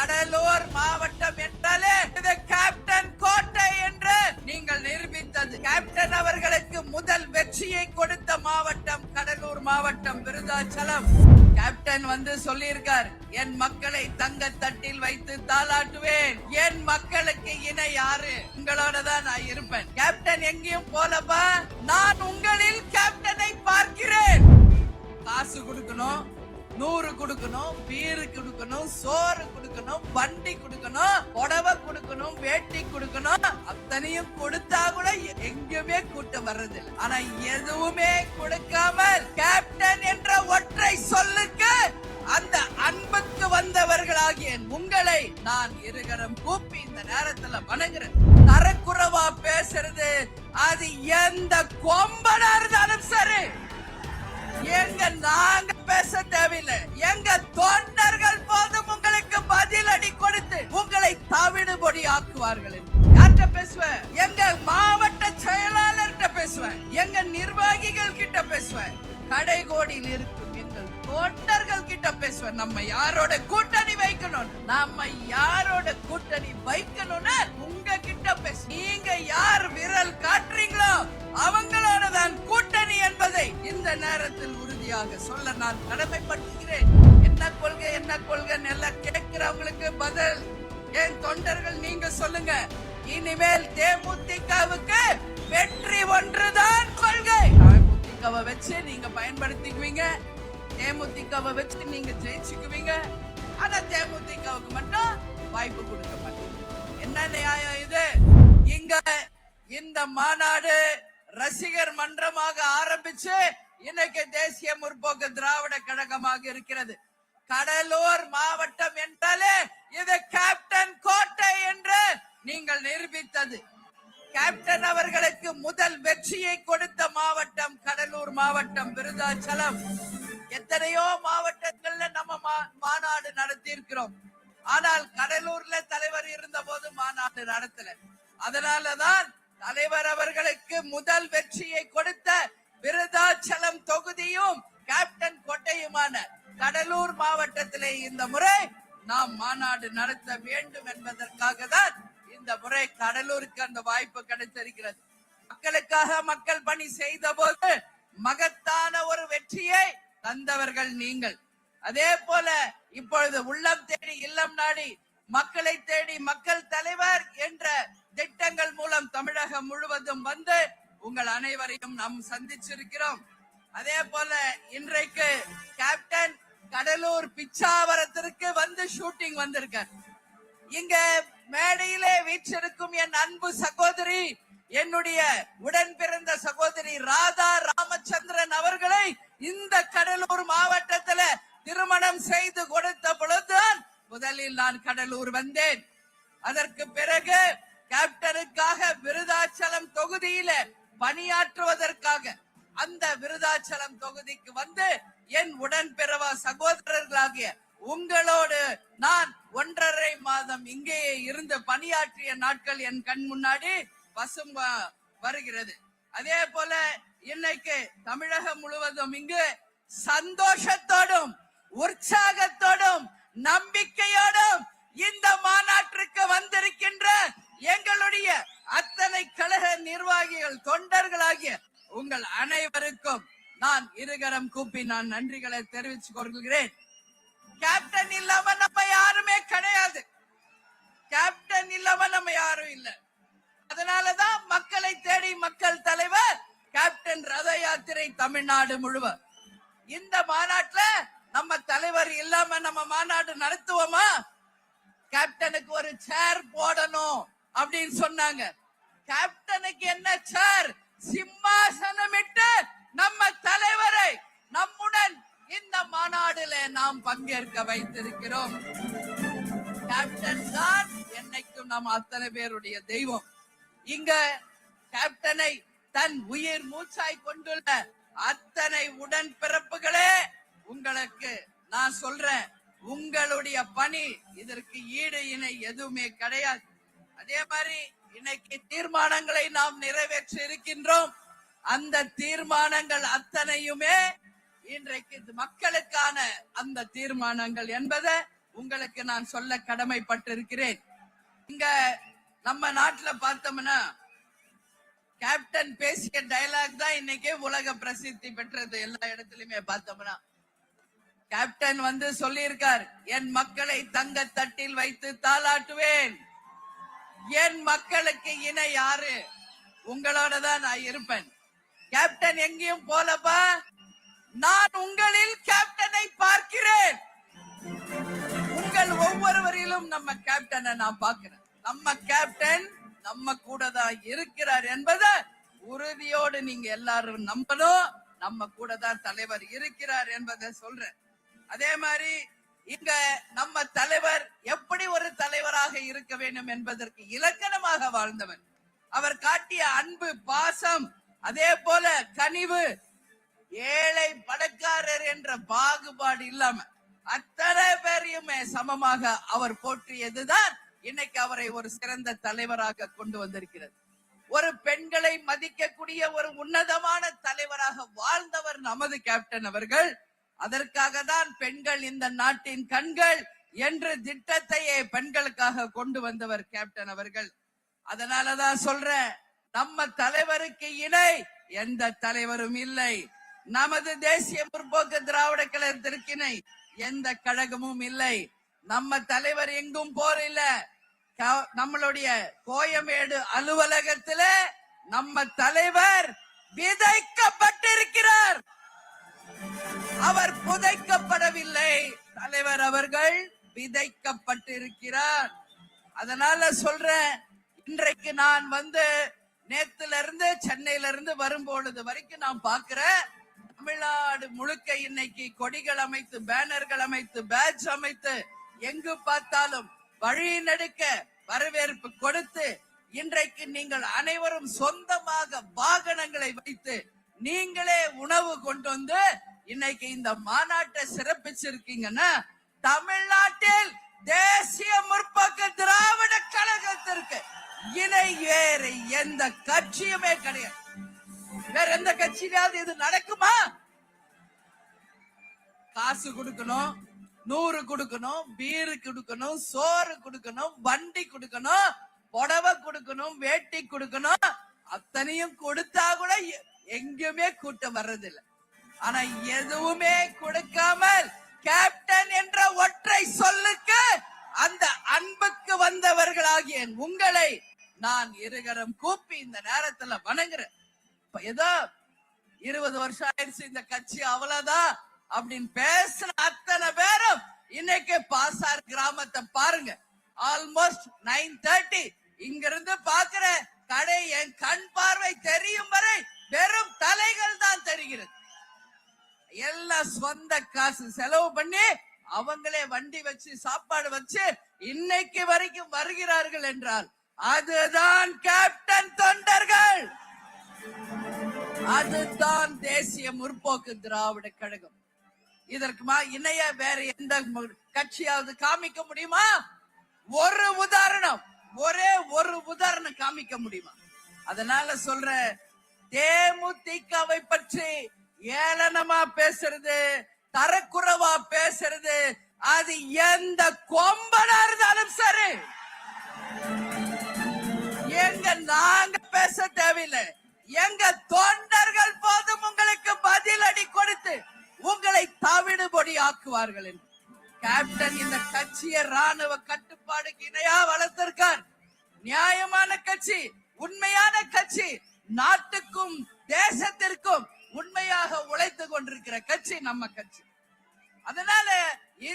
கடலூர் மாவட்டம் என்றாலே இது கேப்டன் கோட்டை என்று நீங்கள் நிரூபித்தது. கேப்டன் அவர்களுக்கு முதல் வெற்றியை கொடுத்த மாவட்டம் கடலூர் மாவட்டம், விருதாச்சலம். கேப்டன் வந்து சொல்லியிருக்கார், என் மக்களை தங்க தட்டில் வைத்து தாளாட்டுவேன், என் மக்களுக்கு இணை யாரு, உங்களோட தான் நான் இருப்பேன். கேப்டன் எங்கேயும் போலப்பா, நான் உங்களில் கேப்டனை பார்க்கிறேன். காசு கொடுக்கணும், 100 கொடுக்கணும், பீரு கொடுக்கணும், சோறு கொடுக்கணும், வண்டி கொடுக்கணும், புடவை கொடுக்கணும், வேட்டி கொடுக்கணும், அத்தனையும் கொடுத்தா கூட எங்கேயுமே கூட்டம் வர்றதில்லை. ஆனா எதுவுமே கொடுக்காமல் கேப்டன் என்ற ஒற்றை சொல்லுக்கு அந்த அன்புக்கு வந்தவர்களாகிய உங்களை நான் இருகரம் கூப்பி இந்த நேரத்துல வணங்குறேன். தரக்குறைவா பேசுறது அது எந்த கொம்பனா இருந்தாலும் சரி, எங்க நாங்க பேச தேவையில்லை, எங்க தொண்டர்கள் போதும் உங்களுக்கு பதிலடி கொடுத்து உங்களை தவிடுபொடி ஆக்குவார்கள். யார்கிட்ட பேசுவேன்? எங்க மாவட்ட செயலாளர்கிட்ட பேசுவேன், எங்க நிர்வாகிகள் கிட்ட பேசுவேன், கடைகோடியில் இருக்கும் எங்கள் தொண்டர்கள் கிட்ட பேசுவேன். நம்ம யாரோட கூட்டணி வைக்கணும், நம்ம யாரோட கூட்டணி வைக்கணும்னு உங்க கிட்ட பேச. நீங்க யார் விரல் காட்டுறீங்களோ அவங்களோட தான் கூட்டணி என்பதை இந்த நேரத்தில் உறுதியாக சொல்ல நான் கடமைப்பட்டுகிறேன். என்ன கொள்கை என்ன கொள்கைன்னு எல்லாம் கேட்கிறவங்களுக்கு பதில் என் தொண்டர்கள் நீங்க சொல்லுங்க. இனிமேல் தேமுதிகவுக்கு வெற்றி ஒன்றுதான் கொள்கை. தேமுதிகவை வச்சு நீங்க பயன்படுத்திக்குவீங்க, தேமுதிகவை வச்சு நீங்க ஜெயிச்சுக்குவீங்க. ஆனா தேமுதிகவுக்கு மட்டும் வாய்ப்பு கொடுக்க மாட்டீங்க. என்ன நியாயம் இது? இங்க இந்த மாநாடு ரசிகர் மன்றமாக ஆரம்பிச்சு இன்னைக்கு தேசிய முற்போக்கு திராவிட கழகமாக இருக்கிறது. கடலூர் மாவட்டம் என்றாலே இது கேப்டன் கோட்டை என்று நீங்கள் நிரூபித்தது. கேப்டன் அவர்களுக்கு முதல் வெற்றியை கொடுத்த மாவட்டம் கடலூர் மாவட்டம், விருதாச்சலம். எத்தனையோ மாவட்டங்கள்ல நம்ம மாநாடு நடத்தி இருக்கிறோம். ஆனால் கடலூர்ல தலைவர் இருந்த போது மாநாடு நடத்தல. அதனாலதான் தலைவர் அவர்களுக்கு முதல் வெற்றியை கொடுத்த விருதாச்சலம் தொகுதியும் கேப்டன் கோட்டையுமான கடலூர் மாவட்டத்திலே இந்த முறை நாம் மாநாடு நடத்த வேண்டும் என்பதற்காக தான் இந்த முறை கடலூருக்கு அந்த வாய்ப்பு கிடைத்திருக்கிறது. மக்களுக்காக மக்கள் பணி செய்த போது மகத்தான ஒரு வெற்றியை தந்தவர்கள் நீங்கள். அதே போல இப்பொழுது உள்ளம் தேடி இல்லம் நாடி மக்களை தேடி மக்கள் தலைவர் என்ற திட்டங்கள் மூலம் தமிழகம் முழுவதும் வந்து உங்கள் அனைவரையும் நாம் சந்திச்சிருக்கிறோம். அதே போல இன்றைக்கு கேப்டன் கடலூர் பிச்சாவரத்திற்கு வந்து ஷூட்டிங் வந்திருக்கார். இங்க மேடையிலே வீற்றிருக்கும் என் அன்பு சகோதரி, என்னுடைய உடன் பிறந்த சகோதரி ராதா ராமச்சந்திரன் அவர்களை இந்த கடலூர் மாவட்டத்துல திருமணம் செய்து கொடுத்த பொழுதுதான் முதலில் நான் கடலூர் வந்தேன். அதற்கு பிறகு கேப்டனுக்காக விருதாச்சலம் தொகுதியில பணியாற்றுவதற்காக அந்த விருதாச்சலம் தொகுதிக்கு வந்து என் உடன் பிறவா சகோதரர்களாகிய உங்களோடு நான் 1.5 மாதம் இங்கேயே இருந்து பணியாற்றிய நாட்கள் என் கண் முன்னாடி பசும் வருகிறது. அதே போல இன்னைக்கு தமிழகம் முழுவதும் இங்கு சந்தோஷத்தோடும் உற்சாகத்தோடும் நம்பிக்கையோடும் இந்த மாநாட்டிற்கு வந்திருக்கின்ற எங்களுடைய அத்தனை கழக நிர்வாகிகள் தொண்டர்களாகிய உங்கள் அனைவருக்கும் நான் இருகரம் கூப்பி நான் நன்றிகளை தெரிவித்துக் கொள்கிறேன். கேப்டன் இல்லாம நம்ம யாருமே கிடையாது, கேப்டன் இல்லாம நம்ம யாரும் இல்ல. அதனாலதான் மக்களை தேடி மக்கள் தலைவர் கேப்டன் ரத யாத்திரை தமிழ்நாடு முழுவதும். இந்த மாநாட்டுல நம்ம தலைவர் இல்லாம நம்ம மாநாடு நடத்துவோமா? கேப்டனுக்கு ஒரு சேர் போடணும் அப்படின்னு சொன்னாங்க. கேப்டனுக்கு என்ன சேர்? சிம்மாசனமிட்டு நம்ம தலைவரை நம்முடன் இந்த மாநாடுல நாம் பங்கேற்க வைத்திருக்கிறோம். கேப்டன் தான் என்னைக்கும் நம்ம அத்தனை பேருடைய தெய்வம். இங்க கேப்டனை தன் உயிர் மூச்சாய் கொண்டுள்ள அத்தனை உடன் பிறப்புகளே, உங்களுக்கு நான் சொல்றேன், உங்களுடைய பணி இதற்கு ஈடு இணை எதுவுமே கிடையாது. அதே மாதிரி இன்னைக்கு தீர்மானங்களை நாம் நிறைவேற்றி இருக்கின்றோம். அந்த தீர்மானங்கள் அத்தனையுமே இன்றைக்கு மக்களுக்கான அந்த தீர்மானங்கள் என்பதை உங்களுக்கு நான் சொல்ல கடமைப்பட்டிருக்கிறேன். இங்க நம்ம நாட்டுல பார்த்தோம்னா கேப்டன் பேசிய டயலாக் தான் இன்னைக்கு உலக பிரசித்தி பெற்றது. எல்லா இடத்துலயுமே பார்த்தோம்னா கேப்டன் வந்து சொல்லியிருக்கார், என் மக்களை தங்க தட்டில் வைத்து தாளாட்டுவேன். என் மக்களுக்கு இணை யாரு? உங்களோட தான் நான் இருப்பேன். கேப்டன் எங்கேயும் போலப்பா, நான் உங்களில் கேப்டனை பார்க்கிறேன். உங்கள் ஒவ்வொருவரிலும் நம்ம கேப்டனை நான் பார்க்கிறேன். நம்ம கேப்டன் நம்ம கூட தான் இருக்கிறார் என்பதை உறுதியோடு நீங்க எல்லாரும் நம்பணும். நம்ம கூட தான் தலைவர் இருக்கிறார் என்பதை சொல்றேன். அதே மாதிரி இங்க நம்ம தலைவர் எப்படி ஒரு தலைவராக இருக்க வேண்டும் என்பதற்கு இலக்கணமாக வாழ்ந்தவர். அவர் காட்டிய அன்பு, பாசம், அதே போல கனிவு, ஏழை பணக்காரர் என்ற பாகுபாடு இல்லாம அத்தனை பேரையுமே சமமாக அவர் போற்றியதுதான் இன்னைக்கு அவரை ஒரு சிறந்த தலைவராக கொண்டு வந்திருக்கிறது. ஒரு பெண்களை மதிக்கக்கூடிய ஒரு உன்னதமான தலைவராக வாழ்ந்தவர் நமது கேப்டன் அவர்கள். அதற்காக தான் பெண்கள் இந்த நாட்டின் கண்கள் என்ற திட்டத்தையே பெண்களுக்காக கொண்டு வந்தவர் கேப்டன் அவர்கள். அதனாலதான் சொல்றேன், நம்ம தலைவருக்கு இணை எந்த தலைவரும் இல்லை. நமது தேசிய முற்போக்கு திராவிட கழகத்திற்கிணை எந்த கழகமும் இல்லை. நம்ம தலைவர் எங்கும் போரில்ல. நம்மளுடைய கோயம்பேடு அலுவலகத்துல நம்ம தலைவர் விதைக்கப்பட்டிருக்கிறார். அவர் புதைக்கப்படவில்லை. தலைவர் அவர்கள் விதைக்கப்பட்டிருக்கிறார். அதனால சொல்றேன், இன்றைக்கு நான் வந்து நேத்துல இருந்து சென்னையில இருந்து வரும்பொழுது வரைக்கும் நான் பாக்குறேன், தமிழ்நாடு முழுக்க இன்னைக்கு கொடிகள் அமைத்து, பேனர்கள் அமைத்து, பேட்ச் அமைத்து, எங்கு பார்த்தாலும் வழி நடுக்க வரவேற்பு கொடுத்து, இன்றைக்கு நீங்கள் அனைவரும் சொந்தமாக வாகனங்களை வைத்து நீங்களே உணவு கொண்டு வந்து இன்னைக்கு இந்த மாநாட்டை சிறப்பிச்சிருக்கீங்கன்னா, தமிழ்நாட்டில் தேசிய முற்போக்கு திராவிட கழகத்திற்கு இணை வேறு எந்த கட்சியுமே கிடையாது. வேற எந்த கட்சியிலாவது இது நடக்குமா? காசு கொடுக்கணும், 100 கொடுக்கணும், பீரு கொடுக்கணும், சோறு கொடுக்கணும், வண்டி கொடுக்கணும், புடவை கொடுக்கணும், வேட்டி கொடுக்கணும், அத்தனையும் கொடுத்தா கூட எங்கேயுமே கூட்டம் வர்றதில்லை. ஆனா எதுவுமே கொடுக்காமல் கேப்டன் என்ற ஒற்றை சொல்லுக்கு அந்த அன்புக்கு வந்தவர்களாகிய உங்களை நான் இருகரம் கூப்பி இந்த நேரத்துல வணங்குறேன். ஏதோ 20 வருஷம் ஆயிடுச்சு இந்த கட்சி அவ்வளவுதான் அப்படின்னு பேசின அத்தனை பேரும் இன்னைக்கு பாசார் கிராமத்தை பாருங்க. ஆல்மோஸ்ட் 9:30 இங்க இருந்து பாக்குற கடை என் கண் பார்வை தெரியும் வரை வெறும் தலைகள் தான் தெரிகிறது. எல்லாம் சொந்த காசு செலவு பண்ணி அவங்களே வண்டி வச்சு சாப்பாடு வச்சு இன்னைக்கு வரைக்கும் வருகிறார்கள் என்றால் அதுதான் கேப்டன் தொண்டர்கள், அதுதான் தேசிய முற்போக்கு திராவிட கழகம். இதற்கு இணைய வேற எந்த கட்சியாவது காமிக்க முடியுமா? ஒரு உதாரணம், ஒரே ஒரு உதாரணம் காமிக்க முடியுமா? அதனால சொல்ற, தேமுதிகவை பற்றி ஏளனமா பேசுறது, தரக்குறைவா பேசுறது, அது எந்த கொம்பனா இருந்தாலும் சரி, எங்க நாங்க பேச தேவையில்லை, எங்க தொண்டர்கள் போதும் உங்களுக்கு பதில் அடி கொடுத்து உங்களை தவிடுபொடி ஆக்குவார்கள் என்று கேப்டன் இந்த கட்சியை ராணுவ கட்டுப்பாடுக்கு இணையா வளர்த்திருக்கார். நியாயமான கட்சி, உண்மையான கட்சி, நாட்டுக்கும் தேசத்திற்கும் உண்மையாக உழைத்து கொண்டிருக்கிற கட்சி நம்ம கட்சி. அதனால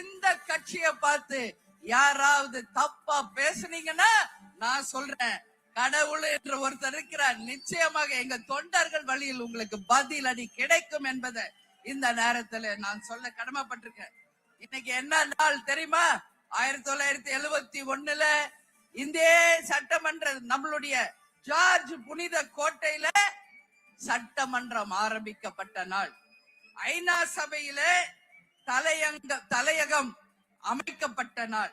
இந்த கட்சியை பார்த்து யாராவது தப்பா பேசுனீங்கன்னா நான் சொல்றேன், கடவுள் என்று ஒருத்தர் இருக்கிறார், நிச்சயமாக எங்க தொண்டர்கள் வழியில் உங்களுக்கு பதில் அடி கிடைக்கும் என்பதை இந்த நேரத்துல நான் சொல்ல கடமைப்பட்டிருக்கேன். இன்னைக்கு என்ன நாள் தெரியுமா? 1971 இந்திய சட்டமன்ற நம்மளுடைய ஜார்ஜ் புனித கோட்டையில சட்டமன்றம் ஆரம்பிக்கப்பட்ட நாள். ஐநா சபையில தலையகம் அமைக்கப்பட்ட நாள்.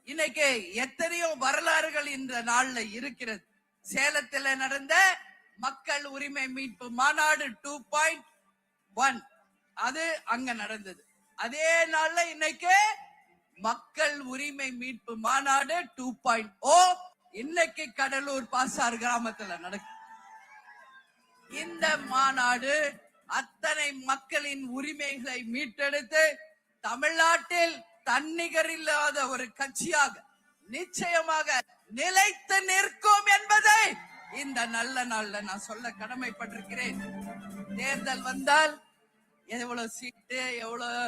இன்னைக்கு எத்தனையோ வரலாறுகள் இந்த நாள்ல இருக்கிறது. சேலத்தில் நடந்த மக்கள் உரிமை மீட்பு மாநாடு 2.1 அது அங்க நடந்தது. அதே நாள்ல இன்னைக்கு மக்கள் உரிமை மீட்பு மாநாடு 2.0 இன்னைக்கு கடலூர் பாசார் கிராமத்துல நடக்கும். இந்த மாநாடு அத்தனை மக்களின் உரிமைகளை மீட்டெடுத்து தமிழ்நாட்டில் தன்னிகர் இல்லாத ஒரு கட்சியாக நிச்சயமாக நிலைத்து நிற்கும் என்பதை இந்த நல்ல நாள்ல நான் சொல்ல கடமைப்பட்டிருக்கிறேன். தேர்தல் வந்தால் எவ்வளவு சீட்டு எவ்வளவு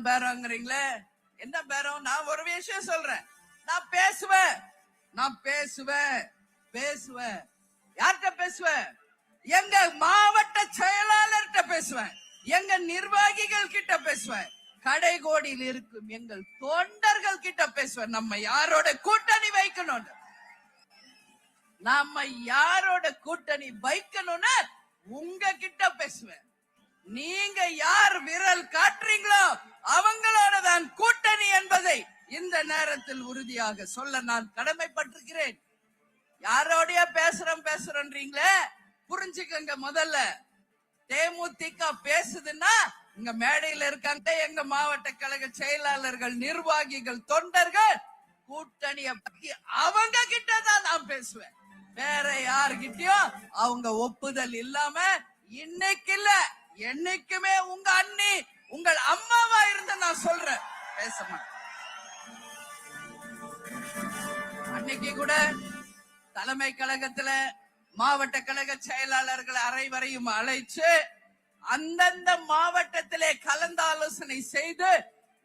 பேரங்கிறீங்களே, என்ன பேரம்? நான் ஒரு விஷயம் சொல்றேன், நான் பேசுவேன். யார்கிட்ட பேசுவேன்? எங்க மாவட்ட செயலாளர்கிட்ட பேசுவேன், எங்க நிர்வாகிகள் கிட்ட பேசுவேன், கடைகோடியில் இருக்கும் எங்கள் தொண்டர்கள் கிட்ட பேசுவேன். நம்ம யாரோட கூட்டணி வைக்கணும், உங்க கிட்ட பேசுவேன். நீங்க யார் விரல் காட்டுறீங்களோ அவங்களோட தான் கூட்டணி என்பதை இந்த நேரத்தில் உறுதியாக சொல்ல நான் கடமைப்பட்டிருக்கிறேன். யாரோடைய பேசுறோன்றீங்களே, புரிஞ்சுக்கங்க. முதல்ல தேமுதிக பேசுதுன்னா இங்க மேடையில இருக்காங்க எங்க மாவட்ட கழக செயலாளர்கள், நிர்வாகிகள், தொண்டர்கள். கூட்டணிய பத்தி அவங்க கிட்டதான் நான் பேசுவேன். வேற யாருகிட்டயும் அவங்க ஒப்புதல் இல்லாம இன்னைக்கு இல்ல என்னைக்குமே உங்க அண்ணி உங்கள் அம்மாவா இருந்து நான் சொல்றேன், பேச மாட்டேன். அன்னைக்கு கூட தலைமை கழகத்துல மாவட்ட கழக செயலாளர்கள் அனைவரையும் அழைச்சு அந்தந்த மாவட்டத்திலே கலந்தாலோசனை செய்து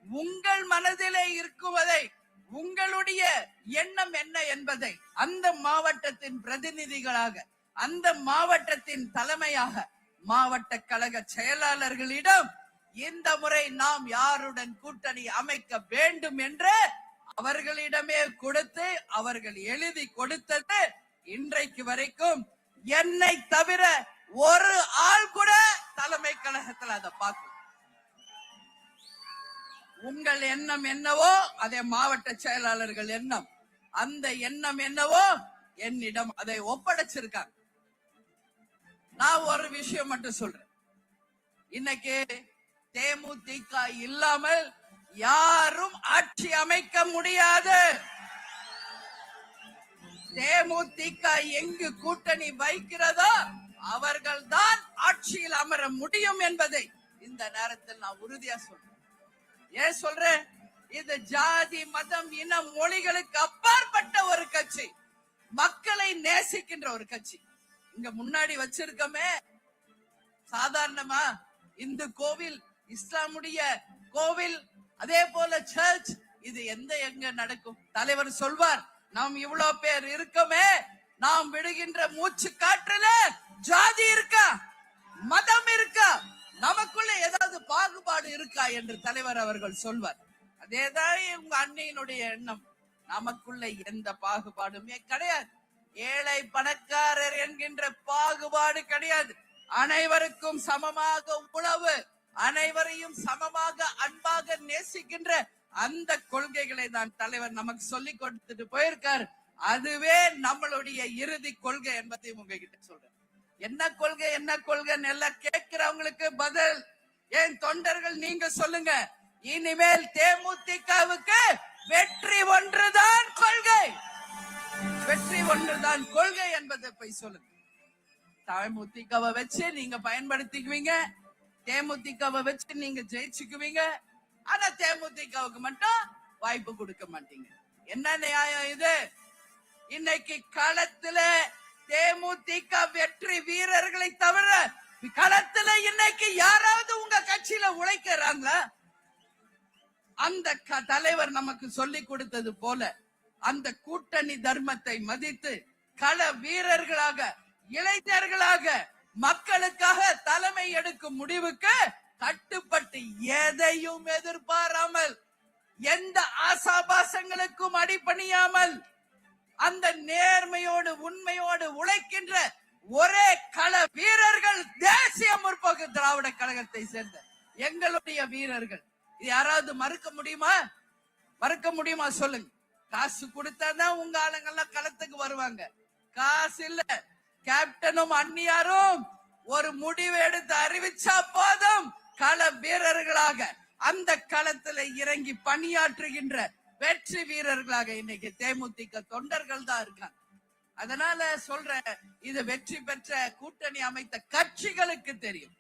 உங்கள் மனதிலே இருக்குவதை, உங்களுடைய எண்ணம் என்ன என்பதை அந்த மாவட்டத்தின் பிரதிநிதிகளாக, அந்த மாவட்டத்தின் தலைமையாக மாவட்ட கழக செயலாளர்களிடம் இந்த முறை நாம் யாருடன் கூட்டணி அமைக்க வேண்டும் என்று அவர்களிடமே கொடுத்து அவர்கள் எழுதி கொடுத்தது இன்றைக்கு வரைக்கும் என்னை தவிர ஒரு ஆள் கூட தலைமை கழகத்தில் அதை பார்க்க. உங்கள் எண்ணம் என்னவோ அதே மாவட்ட செயலாளர்கள் எண்ணம், அந்த எண்ணம் என்னவோ என்னிடம் அதை ஒப்படைச்சிருக்காங்க. நான் ஒரு விஷயம் மட்டும் சொல்றேன், இன்னைக்கு தேமுதிக இல்லாமல் யாரும் ஆட்சி அமைக்க முடியாது. தேமுதிக எங்கு கூட்டணி வைக்கிறதோ அவர்கள் தான் ஆட்சியில் அமர முடியும் என்பதை இந்த நேரத்தில் நான் உறுதியா சொல்றேன். ஏன் சொல்றேன்? இது ஜாதி, மதம், இனம், மொழிகளுக்கு அப்பாற்பட்ட ஒரு கட்சி, மக்களை நேசிக்கின்ற ஒரு கட்சி. இங்க முன்னாடி வச்சிருக்கமே சாதாரணமா இந்து கோவில், இஸ்லாமுடைய கோவில், அதே போல சர்ச், இது எங்க நடக்கும்? தலைவர் சொல்வார், நாம் இவ்வளவு பேர் இருக்கமே, நாம் விடுகின்ற மூச்சு காற்றுல ஜாதி இருக்கா, மதம் இருக்கா, நமக்குள்ள ஏதாவது பாகுபாடு இருக்கா என்று தலைவர் அவர்கள் சொல்வார். அதேதான் உங்க அன்னையினுடைய எண்ணம். நமக்குள்ள எந்த பாகுபாடுமே கிடையாது. ஏழை பணக்காரர் என்கின்ற பாகுபாடு கிடையாது. அனைவருக்கும் சமமாக உணவு, அனைவரையும் சமமாக அன்பாக நேசிக்கின்ற அந்த கொள்கைகளை தான் தலைவர் நமக்கு சொல்லி கொடுத்துட்டு போயிருக்காரு. அதுவே நம்மளுடைய இறுதி கொள்கை என்பதை உங்ககிட்ட சொல்றேன். என்ன கொள்கை எல்லாம் கேட்கிறவங்களுக்கு பதில் ஏன் தொண்டர்கள் நீங்க சொல்லுங்க. இனிமேல் தேமுதிகவுக்கு வெற்றி ஒன்றுதான் கொள்கை, வெற்றி ஒன்றுதான் கொள்கை என்பதை போய் சொல்லுங்க. தேமுதிகவை வச்சு நீங்க பயன்படுத்திக்குவீங்க, தேமுதிகவை வச்சு நீங்க ஜெயிச்சுக்குவீங்க. ஆனா தேமுதிகவுக்கு மட்டும் வாய்ப்பு கொடுக்க மாட்டீங்க. என்ன நியாயம் இது? இன்னைக்கு களத்துல தேமுதிக வெற்றி வீரர்களை தவிர களத்துல இன்னைக்கு யாராவது உங்க கட்சியில உழைக்கிறாங்களா? அந்த தலைவர் நமக்கு சொல்லி கொடுத்தது போல அந்த கூட்டணி தர்மத்தை மதித்து கள வீரர்களாக, இளைஞர்களாக மக்களுக்காக தலைமை எடுக்கும் முடிவுக்கு கட்டுப்பட்டு எதையும் எதிர்பாராமல், எந்த ஆசாபாசங்களுக்கும் அடிபணியாமல், அந்த நேர்மையோடு உண்மையோடு உழைக்கின்ற ஒரே கள வீரர்கள் தேசிய முற்போக்கு திராவிட கழகத்தை சேர்ந்த எங்களுடைய வீரர்கள். இது யாராவது மறுக்க முடியுமா? சொல்லுங்க. காசு கொடுத்தாதான் உங்க ஆளுங்கெல்லாம் களத்துக்கு வருவாங்க. காசு இல்ல, கேப்டனும் அந்நியாரும் ஒரு முடிவு எடுத்து அறிவிச்சா போதும் கள வீரர்களாக அந்த களத்துல இறங்கி பணியாற்றுகின்ற வெற்றி வீரர்களாக இன்னைக்கு தேமுதிக தொண்டர்கள் தான் இருக்காங்க. அதனால சொல்றேன், இது வெற்றி பெற்ற கூட்டணி அமைத்த கட்சிகளுக்கு தெரியும்.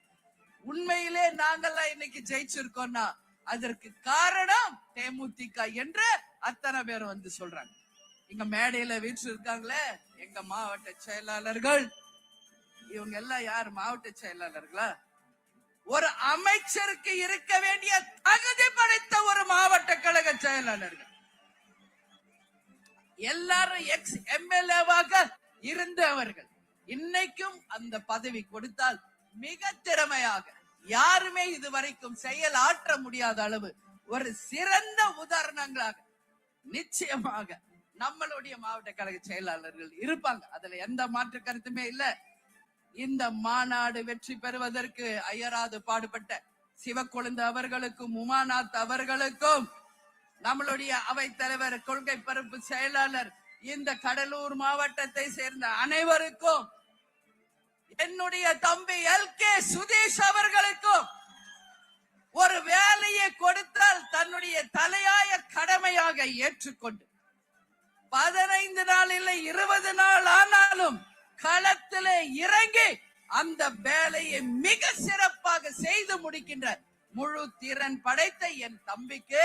உண்மையிலே நாங்கெல்லாம் இன்னைக்கு ஜெயிச்சிருக்கோம்னா அதற்கு காரணம் தேமுதிக என்று அத்தனை பேர் வந்து சொல்றாங்க. இங்க மேடையில வீச்சு இருக்காங்களே எங்க மாவட்ட செயலாளர்கள், இவங்க எல்லாம் யார் மாவட்ட செயலாளர்களா? ஒரு அமைச்சருக்கு இருக்க வேண்டிய தகுதி படைத்த ஒரு மாவட்ட கழக செயலாளர்கள். எல்லாரும் எக்ஸ் எம்எல்ஏவாக இருந்தவர்கள். இன்னைக்கும் அந்த பதவி கொடுத்தால் மிக திறமையாக யாருமே இதுவரைக்கும் செயல் ஆற்ற முடியாத அளவு ஒரு சிறந்த உதாரணங்களாக நிச்சயமாக நம்மளுடைய மாவட்ட கழக செயலாளர்கள் இருப்பாங்க. அதுல எந்த மாற்று கருத்துமே இல்ல. இந்த மாநாடு வெற்றி பெறுவதற்கு அயராது பாடுபட்ட சிவக்கொழுந்து அவர்களுக்கும் உமாநாத் அவர்களுக்கும் நம்மளுடைய அவைத்தலைவர் கொள்கை பரப்பு செயலாளர் இந்த கடலூர் மாவட்டத்தை சேர்ந்த அனைவருக்கும் என்னுடைய தம்பி எல்கே சுதீஷ் அவர்களுக்கும் ஒரு வேலையை கொடுத்தால் தன்னுடைய தலையாய கடமையாக ஏற்றுக்கொண்டு 15 நாள் இல்லை 20 நாள் ஆனாலும் களத்திலே இறங்கி அந்த வேலையை மிக சிறப்பாக செய்து முடிக்கின்ற முழு திறன் படைத்த என் தம்பிக்கு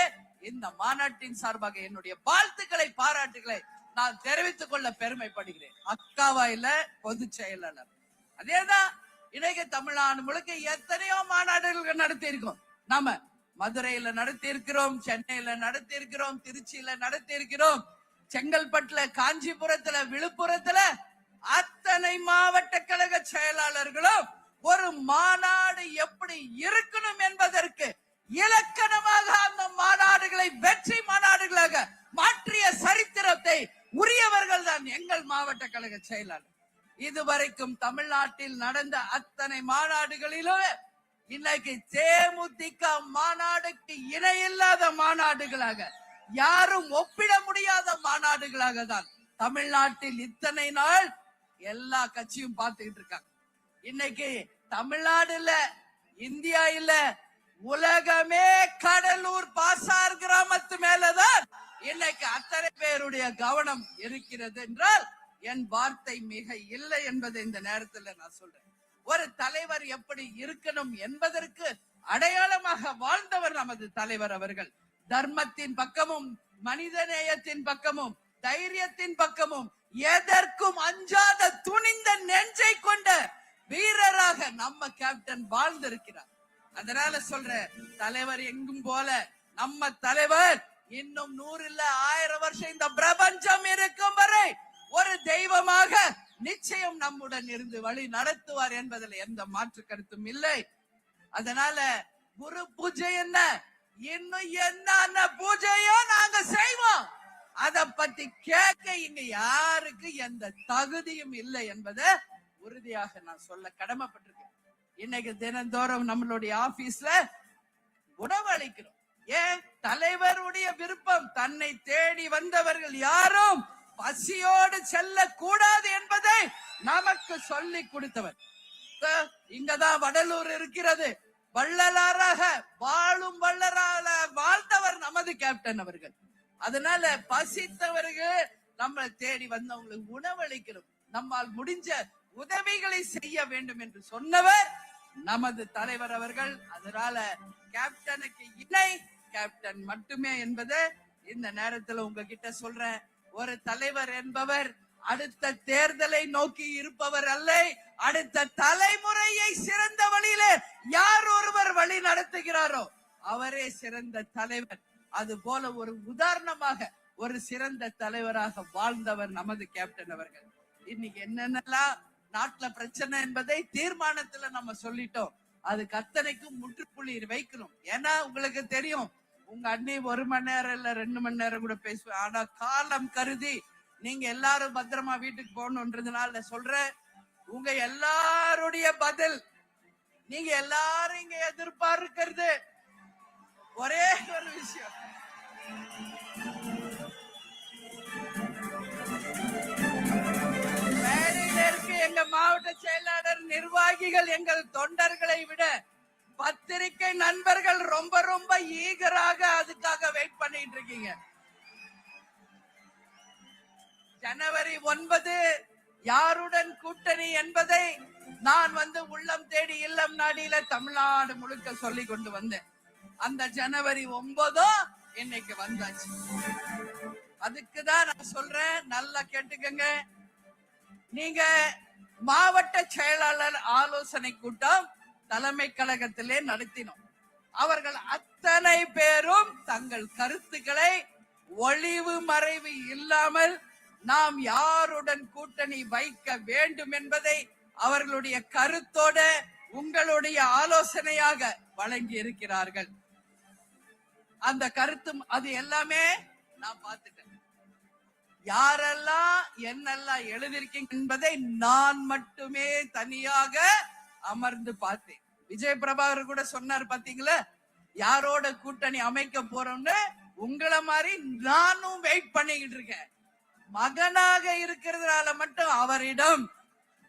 இந்த மாநாட்டின் சார்பாக என்னுடைய வாழ்த்துக்களை பாராட்டுகளை நான் தெரிவித்துக் கொள்ள பெருமைப்படுகிறேன். அக்காவா இல்ல பொதுச் செயலாளர். அதேதான் இன்னைக்கு தமிழ்நாடு முழுக்க எத்தனையோ மாநாடுகள் நடத்தி இருக்கோம். நாம மதுரையில நடத்தி இருக்கிறோம், சென்னையில நடத்தி இருக்கிறோம், திருச்சியில நடத்தி இருக்கிறோம், செங்கல்பட்டுல, காஞ்சிபுரத்துல, விழுப்புரத்துல அத்தனை மாவட்ட கழக செயலாளர்களும் ஒரு மாநாடு எப்படி இருக்கணும் என்பதற்கு இலக்கணமாக அந்த மாநாடுகளை வெற்றி மாநாடுகளாக மாற்றிய சரித்திரத்தை உரியவர்கள் தான் எங்கள் மாவட்ட கழக செயலாளர். இதுவரைக்கும் தமிழ்நாட்டில் நடந்த அத்தனை மாநாடுகளிலும் இன்னைக்கு தேமுதிக மாநாடுக்கு இணையில்லாத மாநாடுகளாக, யாரும் ஒப்பிட முடியாத மாநாடுகளாக தான் தமிழ்நாட்டில் இத்தனை நாள் எல்லா கட்சியும் பார்த்துக்கிட்டு இருக்காங்க. இன்னைக்கு தமிழ்நாடு இல்ல, இந்தியா இல்ல, உலகமே கடலூர் பாசார் கிராமத்து மேலதான் இன்னைக்கு அத்தனை பேருடைய கவனம் இருக்கிறது என்றால் என் வார்த்தை மிக இல்லை என்பதை இந்த நேரத்தில் நான் சொல்றேன். ஒரு தலைவர் எப்படி இருக்கணும் என்பதற்கு அடையாளமாக வாழ்ந்தவர் நமது தலைவர் அவர்கள். தர்மத்தின் பக்கமும் மனிதநேயத்தின் பக்கமும் தைரியத்தின் பக்கமும் எதற்கும் அஞ்சாத துணிந்த நெஞ்சை கொண்ட வீரராக நம்ம கேப்டன் வாழ்ந்திருக்கிறார். அதனால சொல்ற தலைவர் எங்கும் போல நம்ம தலைவர் இன்னும் 100 இல்ல 1000 வருஷம் இந்த பிரபஞ்சம் இருக்கும் வரை ஒரு தெய்வமாக நிச்சயம் நம்முடன் இருந்து வழி நடத்துவார் என்பதில் எந்த மாற்று கருத்தும் இல்லை. அதனால குரு பூஜை என்ன, இன்னும் என்ன பூஜையோ நாங்க செய்வோம். அத பத்தி கேட்க இங்க யாருக்கு எந்த தகுதியும் இல்லை என்பதை உறுதியாக நான் சொல்ல கடமைப்பட்டிருக்கேன். இன்னைக்கு தினந்தோறும் நம்மளுடைய ஆபீஸ்ல உணவு அளிக்கிறோம். ஏன்? தலைவருடைய விருப்பம். தன்னை தேடி வந்தவர்கள் யாரும் பசியோடு செல்ல கூடாது என்பதை நமக்கு சொல்லி கொடுத்தவர். இங்கதான் வடலூர் இருக்கிறது. வள்ளலாராக வாழும் வள்ளலாக வாழ்ந்தவர் நமது கேப்டன் அவர்கள். அதனால பசித்தவர்கள் நம்மளை தேடி வந்தவங்களுக்கு உணவளிக்கிறோம். நம்மால் முடிஞ்ச உதவிகளை செய்ய வேண்டும் என்று சொன்னவர் நமது தலைவர் அவர்கள். அதனால கேப்டனுக்கு இணை கேப்டன் மட்டுமே என்பது இந்த நேரத்தில் உங்ககிட்ட சொல்றேன். ஒரு தலைவர் என்பவர் அடுத்த தேர்தலை நோக்கி இருப்பவர் அல்ல, அடுத்த தலைமுறையை சிறந்த வழியிலே யார் ஒருவர் வழி நடத்துகிறாரோ அவரே சிறந்த தலைவர். அது போல ஒரு உதாரணமாக ஒரு சிறந்த தலைவராக வாழ்ந்தவர் நமது கேப்டன் அவர்கள். இன்னைக்கு என்னென்னலாம் நாட்டுல பிரச்சனை என்பதை தீர்மானத்துல நம்ம சொல்லிட்டோம். அதுக்கு அத்தனைக்கும் முற்றுப்புள்ளி வைக்கணும். ஏன்னா உங்களுக்கு தெரியும், உங்க அண்ணி 1 மணி நேரம் இல்ல 2 மணி நேரம் கூட பேசுவேன். ஆனா காலம் கருதி நீங்க எல்லாரும் பத்திரமா வீட்டுக்கு போகணும்ன்றதுனால சொல்றேன், உங்க எல்லாருடைய பதில், நீங்க எல்லாரும் இங்க எதிர்பார்க்கிறது ஒரே ஒரு விஷயம். மேடையில இருக்கு எங்க மாவட்ட செயலாளர், நிர்வாகிகள், எங்கள் தொண்டர்களை விட பத்திரிகை நண்பர்கள் ரொம்ப ரொம்ப ஈகராக அதுக்காக வெயிட் பண்ணிட்டு இருக்கீங்க. ஜனவரி 9 யாருடன் கூட்டணி என்பதை நான் உள்ளம் தேடி இல்லம் நாடியில தமிழ்நாடு முழுக்க சொல்லி கொண்டு வந்தேன். அந்த ஜனவரி 9 இன்னைக்கு வந்தாச்சு. அதுக்குதான் நான் சொல்றேன், நல்லா கேட்டுக்கங்க. நீங்க மாவட்ட செயலாளர் ஆலோசனை கூட்டம் தலைமை கழகத்திலே நடத்தினோம். அவர்கள் அத்தனை பேரும் தங்கள் கருத்துக்களை ஒளிவு மறைவு இல்லாமல் நாம் யாருடன் கூட்டணி வைக்க வேண்டும் என்பதை அவர்களுடைய கருத்தோட உங்களுடைய ஆலோசனையாக வழங்கி இருக்கிறார்கள். அந்த கருத்தும் அது எல்லாமே நான் பார்த்துட்டேன். யாரெல்லாம் என்னெல்லாம் எழுதியிருக்கீங்க என்பதை நான் மட்டுமே தனியாக அமர்ந்து பார்த்தேன். விஜய் பிரபாகர் கூட சொன்னார், பாத்தீங்களா, யாரோட கூட்டணி அமைக்க போறோம்னு. உங்களை மாதிரி நானும் வெயிட் பண்ணிக்கிட்டு இருக்கேன். மகனாக இருக்கிறதுனால மட்டும் அவரிடம்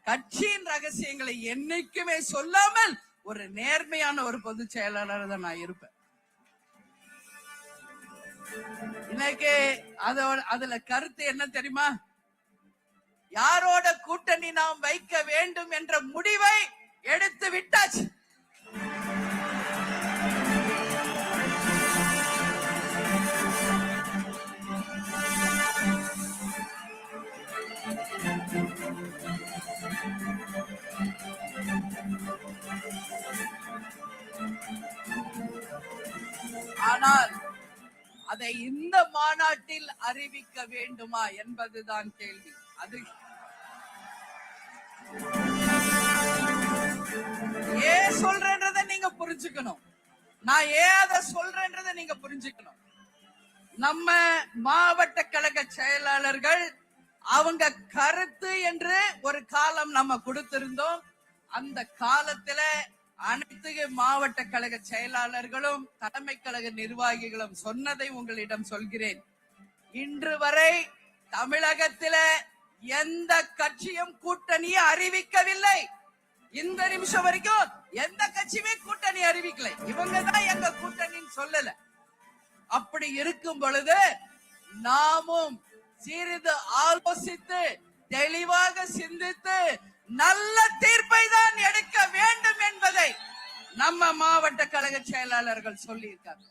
கட்சியின் ரகசியங்களை என்னைக்குமே சொல்லாமல் ஒரு நேர்மையான ஒரு பொதுச் செயலாளர் தான் நான் இருப்பேன். இன்னைக்கு அதுல கருத்து என்ன தெரியுமா? யாரோட கூட்டணி நாம் வைக்க வேண்டும் என்ற முடிவை எடுத்து விட்டாச்சு. ஆனால் அதை இந்த மாநாட்டில் அறிவிக்க வேண்டுமா என்பதுதான் கேள்வி. அது ஏன் சொல்றேன்றதை நீங்க புரிஞ்சுக்கணும். நான் ஏன் அதை சொல்றேன்றதை நீங்க புரிஞ்சுக்கணும். நம்ம மாவட்ட கழக செயலாளர்கள் அவங்க கருத்து என்று ஒரு காலம் நம்ம கொடுத்திருந்தோம். அந்த காலத்துல அனைத்து மாவட்ட கழக செயலாளர்களும் தலைமை கழக நிர்வாகிகளும் சொன்னதை உங்களிடம் சொல்கிறேன். இன்று வரை தமிழகத்தில எந்த கட்சியும் கூட்டணியை அறிவிக்கவில்லை. இந்த நிமிஷம் வரைக்கும் எந்த கட்சியுமே கூட்டணி அறிவிக்கல. இவங்க தான் எங்க கூட்டணின்னு சொல்லல. அப்படி இருக்கும் பொழுது நாமும் சிறிது ஆலோசித்து தெளிவாக சிந்தித்து நல்ல தீர்ப்பை தான் எடுக்க வேண்டும் என்பதை நம்ம மாவட்ட கழக செயலாளர்கள் சொல்லியிருக்காங்க.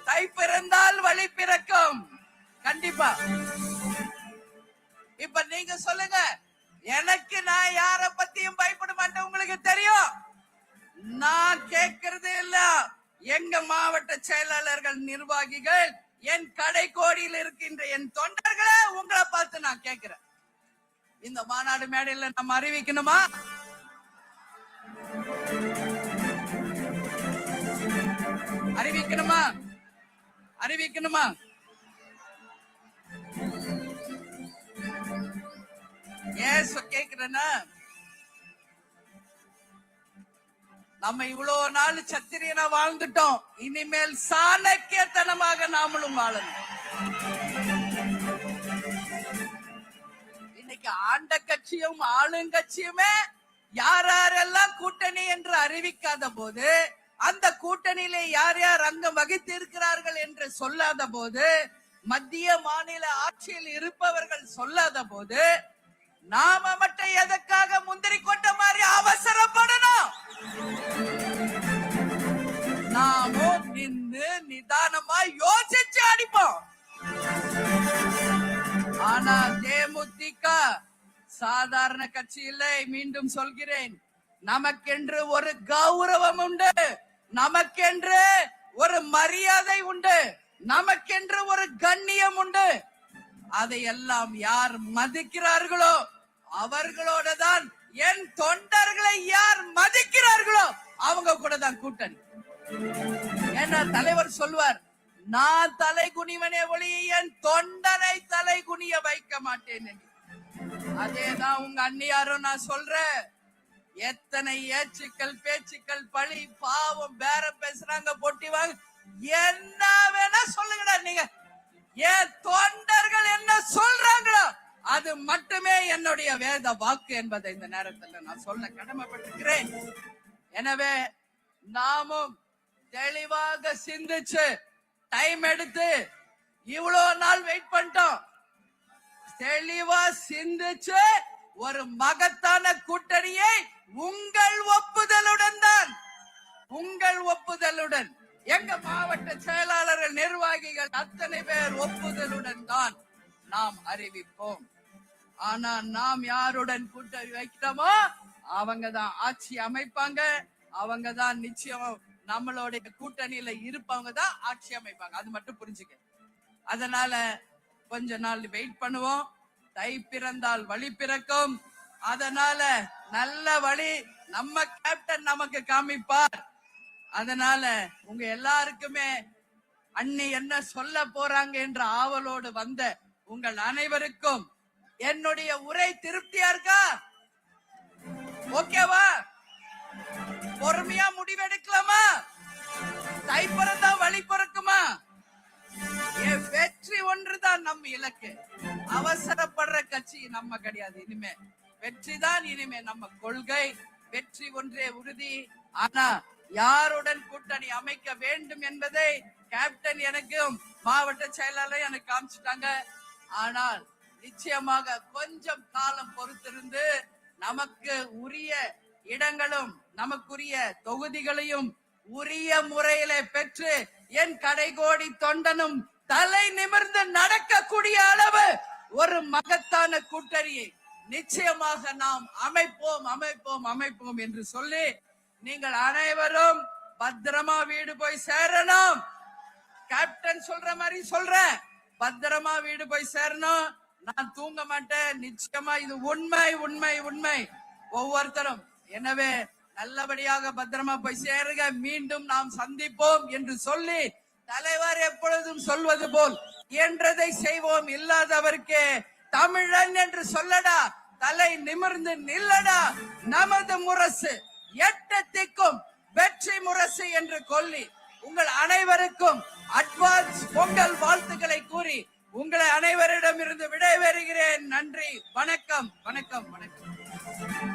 தை பிறந்தால் வழி பிறக்கும். கண்டிப்பா. இப்ப நீங்க சொல்லுங்க, எனக்கு நான் யார பத்தியும் பயப்பட மாட்டேன். உங்களுக்கு தெரியும். நான் கேட்கறது இல்ல. எங்க மாவட்ட செயலாளர்கள் நிர்வாகிகள் என் கடைக்கோடியில் இருக்கின்ற என் தொண்டர்களை உங்களை பார்த்து நான் கேட்கிறேன். இந்த மாநாடு மேடையில் நம்ம அறிவிக்கணுமா? அறிவிக்கணுமா? அறிவிக்கணுமா? ஏன் கேக்குறேன்னா, நம்ம இவ்வளவு நாள் சத்திரியனா வாழ்ந்துட்டோம். இனிமேல் சாணக்கியத்தனமாக நாமளும் வாழணும். இன்னைக்கு ஆண்ட கட்சியும் ஆளுங்கட்சியுமே யார் யாரெல்லாம் கூட்டணி என்று அறிவிக்காத போது, அந்த கூட்டணியிலே யார் யார் அங்கம் வகித்து இருக்கிறார்கள் என்று சொல்லாத போது, மத்திய மாநில ஆட்சியில் இருப்பவர்கள் சொல்லாத போது, நாம மட்டும் எதற்காக முந்திரி கொண்ட மாதிரி அவசரப்படணும்? நாமும் நின்று நிதானமா யோசிச்சு அடிப்போம். ஆனா தேமுதிக சாதாரண கட்சி இல்லை. மீண்டும் சொல்கிறேன், நமக்கென்று ஒரு கௌரவம் உண்டு, நமக்கென்று ஒரு மரியாதை உண்டு, நமக்கென்று ஒரு கண்ணியம் உண்டு. அதையெல்லாம் யார் மதிக்கிறார்களோ அவர்களோட தான், என் தொண்டர்களை யார் மதிக்கிறார்களோ அவங்க கூட தான் கூட்டணி. என்ன தலைவர் சொல்வார், நான் தலை குனிவனே ஒளி என் தொண்டனை தலை குனிய வைக்க மாட்டேன் என்று. அதேதான் உங்க அண்ணியாரும் நான் சொல்றேன். எத்தனை ஏச்சுக்கள் பேச்சுக்கள் பழி பாவம் பேரம் பேசுறாங்க, போட்டி வாங்க, என்ன வேணா சொல்லுங்கடா. நீங்க என் தொண்டர்கள் என்ன சொல்றாங்களோ அது மட்டுமே என்னுடைய வேத வாக்கு என்பதை இந்த நேரத்தில் நான் சொல்ல கடமைப்பட்டிருக்கிறேன். எனவே நாமும் தெளிவாக சிந்திச்சு டைம் எடுத்து இவ்வளவு நாள் வெயிட் பண்ணிட்டோம். தெளிவா சிந்திச்சு ஒரு மகத்தான கூட்டணியை உங்கள் ஒப்புதலுடன் தான், உங்கள் ஒப்புதலுடன், எங்க மாவட்ட செயலாளர்கள் நிர்வாகிகள் அத்தனை பேர் ஒப்புதலுடன் தான் நாம் அறிவிப்போம். ஆனா நாம் யாருடன் கூட்டணி வைக்கிறோமோ அவங்க தான் ஆட்சி அமைப்பாங்க. அவங்க தான் நிச்சயம் நம்மளுடைய கூட்டணியில இருப்பவங்க தான் ஆட்சி அமைப்பாங்க. அது மட்டும் புரிஞ்சுக்க. அதனால கொஞ்ச நாள் வெயிட் பண்ணுவோம். தை பிறந்தால் வழி பிறக்கும். அதனால நல்ல வழி நம்ம கேப்டன் நமக்கு காமிப்பார். அதனால உங்க எல்லாருக்குமே அண்ணி என்ன சொல்ல போறாங்க என்ற ஆவலோடு வந்த உங்கள் அனைவருக்கும் என்னுடைய உரை திருப்தியா இருக்கா? ஓகேவா? பொறுமையா முடிவெடுக்கலாமா? தை பிறந்தா வழி பிறக்குமா? வெற்றி ஒன்றுதான் நம் இலக்கு. அவசரப்படுற கட்சி நம்ம கிடையாது. இனிமே வெற்றி தான் இனிமே நம்ம கொள்கை. வெற்றி ஒன்றே உறுதி. ஆனா யாருடன் கூட்டணி அமைக்க வேண்டும் என்பதை கேப்டன் எனக்கும் மாவட்ட செயலாளர் எனக்கு காமிச்சிட்டாங்க. ஆனால் நிச்சயமாக கொஞ்சம் காலம் பொறுத்திருந்து நமக்கு உரிய இடங்களும் நமக்குரிய தொகுதிகளையும் உரிய முறையில பெற்று என் கடைகோடி தொண்டனும் தலை நிமிர்ந்து நடக்கக்கூடிய அளவு ஒரு மகத்தான கூட்டணியை நிச்சயமாக நாம் அமைப்போம் அமைப்போம் அமைப்போம் என்று சொல்லி நீங்கள் அனைவரும் பத்திரமா வீடு போய் சேரணும். கேப்டன் சொல்ற மாதிரி சொல்றேன், பத்திரமா வீடு போய் சேரணும். நான் தூங்க மாட்டேன். நிச்சயமா இது உண்மை உண்மை உண்மை ஒவ்வொருத்தரும். எனவே நல்லபடியாக பத்திரமா போய் சேருங்க. மீண்டும் நாம் சந்திப்போம் என்று சொல்லி தலைவர் எப்பொழுதும் சொல்வது போல் என்றதை செய்வோம். இல்லாதவர்க்கே தமிழன் என்று சொல்லடா, தலை நிமிர்ந்து நில்லடா. நமது முரசு எட்டத்திற்கும் வெற்றி முரசு என்று சொல்லி உங்கள் அனைவருக்கும் அட்வான்ஸ் பொங்கல் வாழ்த்துக்களை கூறி உங்களை அனைவரிடம் இருந்து விடைபெறுகிறேன். நன்றி, வணக்கம், வணக்கம், வணக்கம்.